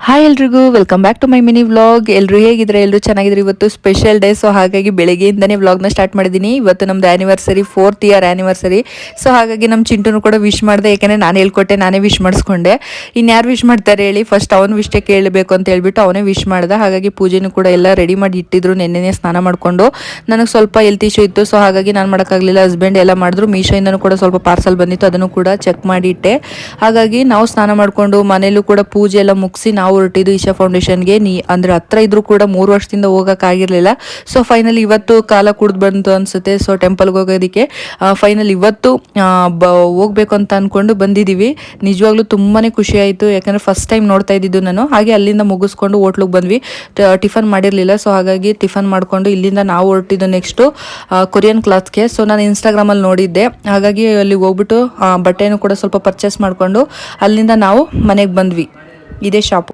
Hi ಎಲ್ರಿಗೂ welcome back to my mini vlog. ಎಲ್ಲರೂ ಹೇಗಿದ್ರೆ ಎಲ್ಲರೂ ಚೆನ್ನಾಗಿದ್ರೆ. ಇವತ್ತು ಸ್ಪೆಷಲ್ ಡೇ, ಸೊ ಹಾಗಾಗಿ ಬೆಳಗ್ಗೆಯಿಂದನೇ ವ್ಲಾಗ್ನ ಸ್ಟಾರ್ಟ್ ಮಾಡಿದ್ದೀನಿ. ಇವತ್ತು ನಮ್ದು anniversary, 4th year anniversary. So ಹಾಗಾಗಿ ನಮ್ಮ ಚಿಂಟುನು ಕೂಡ ವಿಶ್ ಮಾಡಿದೆ, ಯಾಕೆಂದರೆ ನಾನು ಹೇಳ್ಕೊಟ್ಟೆ, ನಾನೇ ವಿಶ್ ಮಾಡಿಸ್ಕೊಂಡೆ. ಇನ್ಯಾರು ವಿಶ್ ಮಾಡ್ತಾರೆ ಹೇಳಿ, ಫಸ್ಟ್ ಅವನು ವಿಷ್ಟೇ ಕೇಳಬೇಕು ಅಂತ ಹೇಳ್ಬಿಟ್ಟು ಅವನೇ ವಿಶ್ ಮಾಡ್ದೆ. ಹಾಗಾಗಿ ಪೂಜೆನೂ ಕೂಡ ಎಲ್ಲ ರೆಡಿ ಮಾಡಿ ಇಟ್ಟಿದ್ರು, ನೆನ್ನೆನೇ ಸ್ನಾನ ಮಾಡಿಕೊಂಡು. ನನಗೆ ಸ್ವಲ್ಪ ಹೆಲ್ತ್ ಇಶ್ಯೂ ಇತ್ತು, ಸೊ ಹಾಗಾಗಿ ನಾನು ಮಾಡೋಕ್ಕಾಗಲಿಲ್ಲ. ಹಸ್ಬೆಂಡ್ ಎಲ್ಲ ಮಾಡಿದ್ರು. ಮೀಶೋಯಿಂದನೂ ಕೂಡ ಸ್ವಲ್ಪ ಪಾರ್ಸಲ್ ಬಂದಿತ್ತು, ಅದನ್ನು ಕೂಡ ಚೆಕ್ ಮಾಡಿ ಇಟ್ಟೆ. ಹಾಗಾಗಿ ನಾವು ಸ್ನಾನ ಮಾಡಿಕೊಂಡು ಮನೇಲೂ ಕೂಡ ಪೂಜೆ ಎಲ್ಲ ಮುಗಿಸಿ ನಾವು ಹೊರಟಿದ್ದು ಈಶಾ ಫೌಂಡೇಶನ್ಗೆ. ಅಂದ್ರೆ ಹತ್ರ ಇದ್ರೂ ಕೂಡ 3 ವರ್ಷದಿಂದ ಹೋಗೋಕ್ಕಾಗಿರಲಿಲ್ಲ. ಸೊ ಫೈನಲಿ ಇವತ್ತು ಕಾಲ ಕುಡ್ದು ಬಂತು ಅನ್ಸುತ್ತೆ. ಸೊ ಟೆಂಪಲ್ಗೆ ಹೋಗೋದಕ್ಕೆ ಫೈನಲ್ ಇವತ್ತು ಹೋಗ್ಬೇಕು ಅಂತ ಅಂದ್ಕೊಂಡು ಬಂದಿದ್ದೀವಿ. ನಿಜವಾಗ್ಲೂ ತುಂಬಾ ಖುಷಿ ಆಯಿತು, ಯಾಕಂದರೆ ಫಸ್ಟ್ ಟೈಮ್ ನೋಡ್ತಾ ಇದ್ದಿದ್ದು ನಾನು. ಹಾಗೆ ಅಲ್ಲಿಂದ ಮುಗಿಸ್ಕೊಂಡು ಹೋಟ್ಲಿಗೆ ಬಂದ್ವಿ. ಟಿಫನ್ ಮಾಡಿರಲಿಲ್ಲ, ಸೊ ಹಾಗಾಗಿ ಟಿಫನ್ ಮಾಡಿಕೊಂಡು ಇಲ್ಲಿಂದ ನಾವು ಹೊರಟಿದ್ದು ನೆಕ್ಸ್ಟು ಕೊರಿಯನ್ ಕ್ಲಾತ್ಗೆ. ಸೊ ನಾನು ಇನ್ಸ್ಟಾಗ್ರಾಮಲ್ಲಿ ನೋಡಿದ್ದೆ, ಹಾಗಾಗಿ ಅಲ್ಲಿಗೆ ಹೋಗ್ಬಿಟ್ಟು ಬಟ್ಟೆನೂ ಕೂಡ ಸ್ವಲ್ಪ ಪರ್ಚೇಸ್ ಮಾಡಿಕೊಂಡು ಅಲ್ಲಿಂದ ನಾವು ಮನೆಗೆ ಬಂದ್ವಿ. ಇದೇ ಶಾಪು.